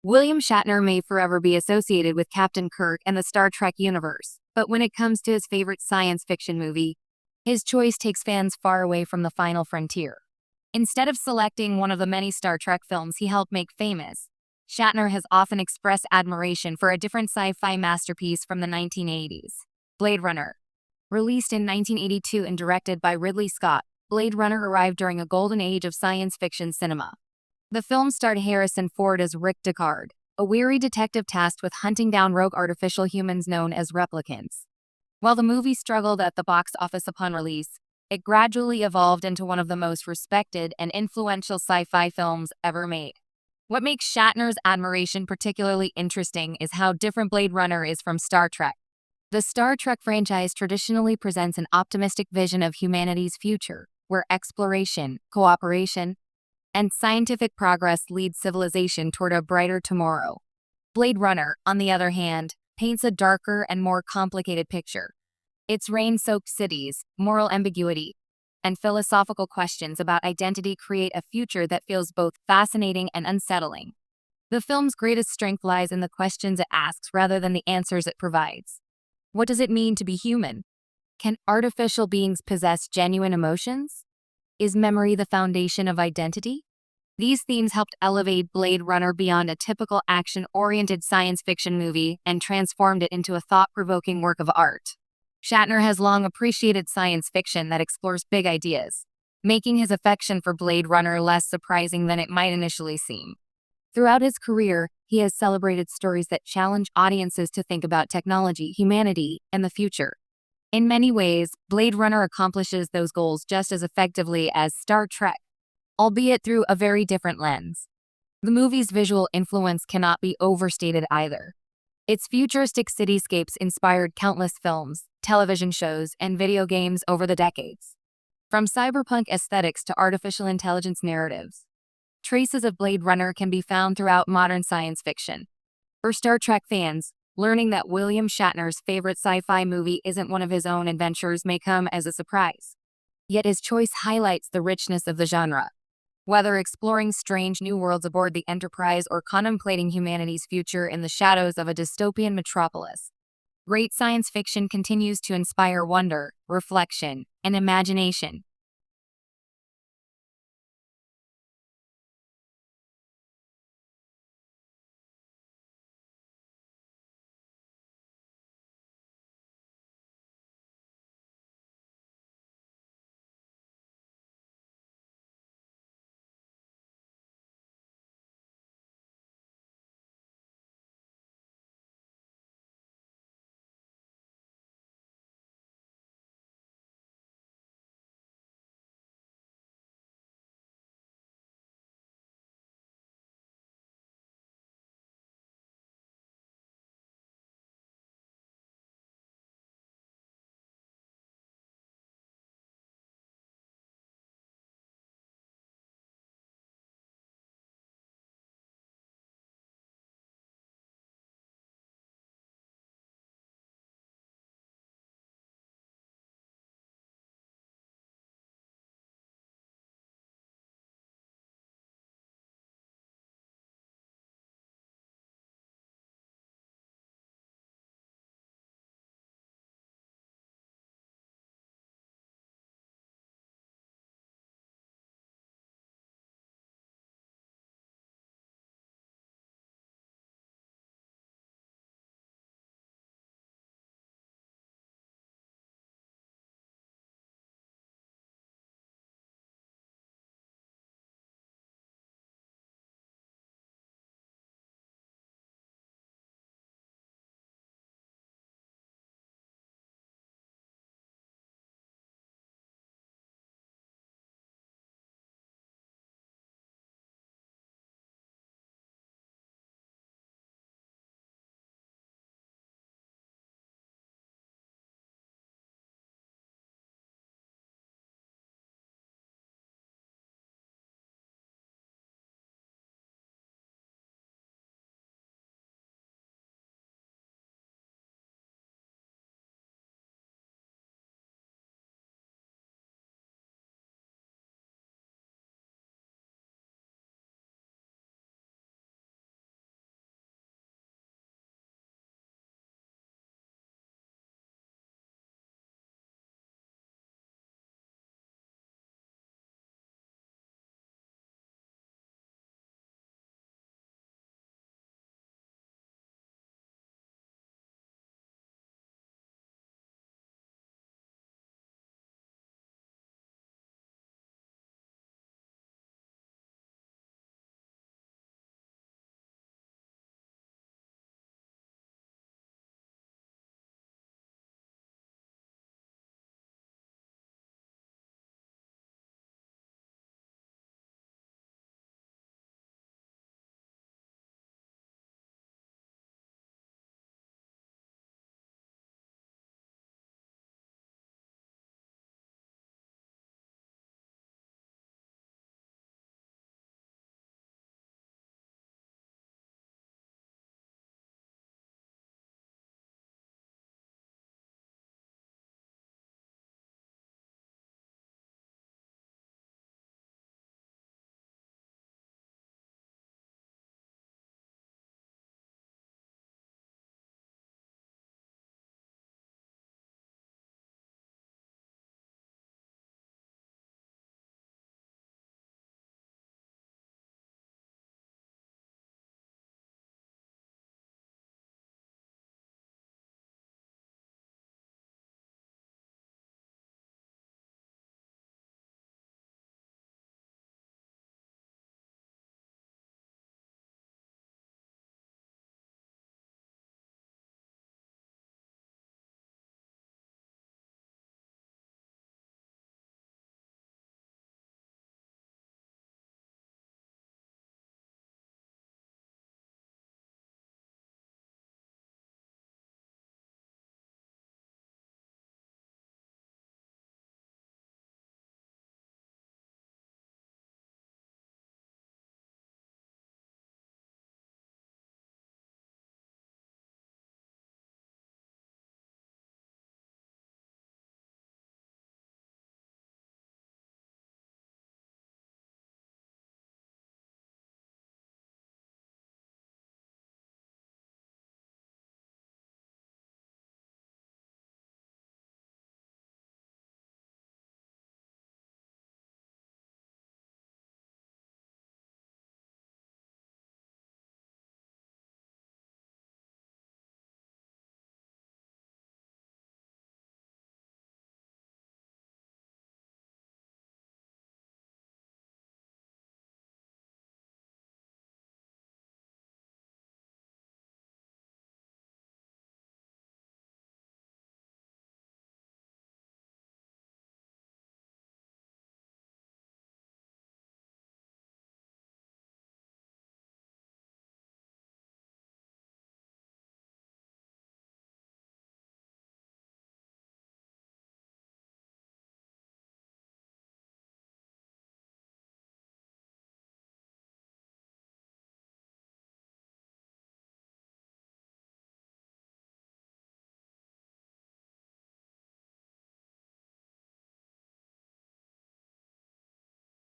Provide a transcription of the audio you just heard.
William Shatner may forever be associated with Captain Kirk and the Star Trek universe, but when it comes to his favorite science fiction movie, his choice takes fans far away from the final frontier. Instead of selecting one of the many Star Trek films he helped make famous, Shatner has often expressed admiration for a different sci-fi masterpiece from the 1980s, Blade Runner. Released in 1982 and directed by Ridley Scott, Blade Runner arrived during a golden age of science fiction cinema. The film starred Harrison Ford as Rick Deckard, a weary detective tasked with hunting down rogue artificial humans known as replicants. While the movie struggled at the box office upon release, it gradually evolved into one of the most respected and influential sci-fi films ever made. What makes Shatner's admiration particularly interesting is how different Blade Runner is from Star Trek. The Star Trek franchise traditionally presents an optimistic vision of humanity's future, where exploration, cooperation, and scientific progress lead civilization toward a brighter tomorrow. Blade Runner, on the other hand, paints a darker and more complicated picture. Its rain-soaked cities, moral ambiguity, and philosophical questions about identity create a future that feels both fascinating and unsettling. The film's greatest strength lies in the questions it asks rather than the answers it provides. What does it mean to be human? Can artificial beings possess genuine emotions? Is memory the foundation of identity? These themes helped elevate Blade Runner beyond a typical action-oriented science fiction movie and transformed it into a thought-provoking work of art. Shatner has long appreciated science fiction that explores big ideas, making his affection for Blade Runner less surprising than it might initially seem. Throughout his career, he has celebrated stories that challenge audiences to think about technology, humanity, and the future. In many ways, Blade Runner accomplishes those goals just as effectively as Star Trek, albeit through a very different lens. The movie's visual influence cannot be overstated either. Its futuristic cityscapes inspired countless films, television shows, and video games over the decades. From cyberpunk aesthetics to artificial intelligence narratives, traces of Blade Runner can be found throughout modern science fiction. For Star Trek fans, learning that William Shatner's favorite sci-fi movie isn't one of his own adventures may come as a surprise. Yet his choice highlights the richness of the genre. Whether exploring strange new worlds aboard the Enterprise or contemplating humanity's future in the shadows of a dystopian metropolis, great science fiction continues to inspire wonder, reflection, and imagination.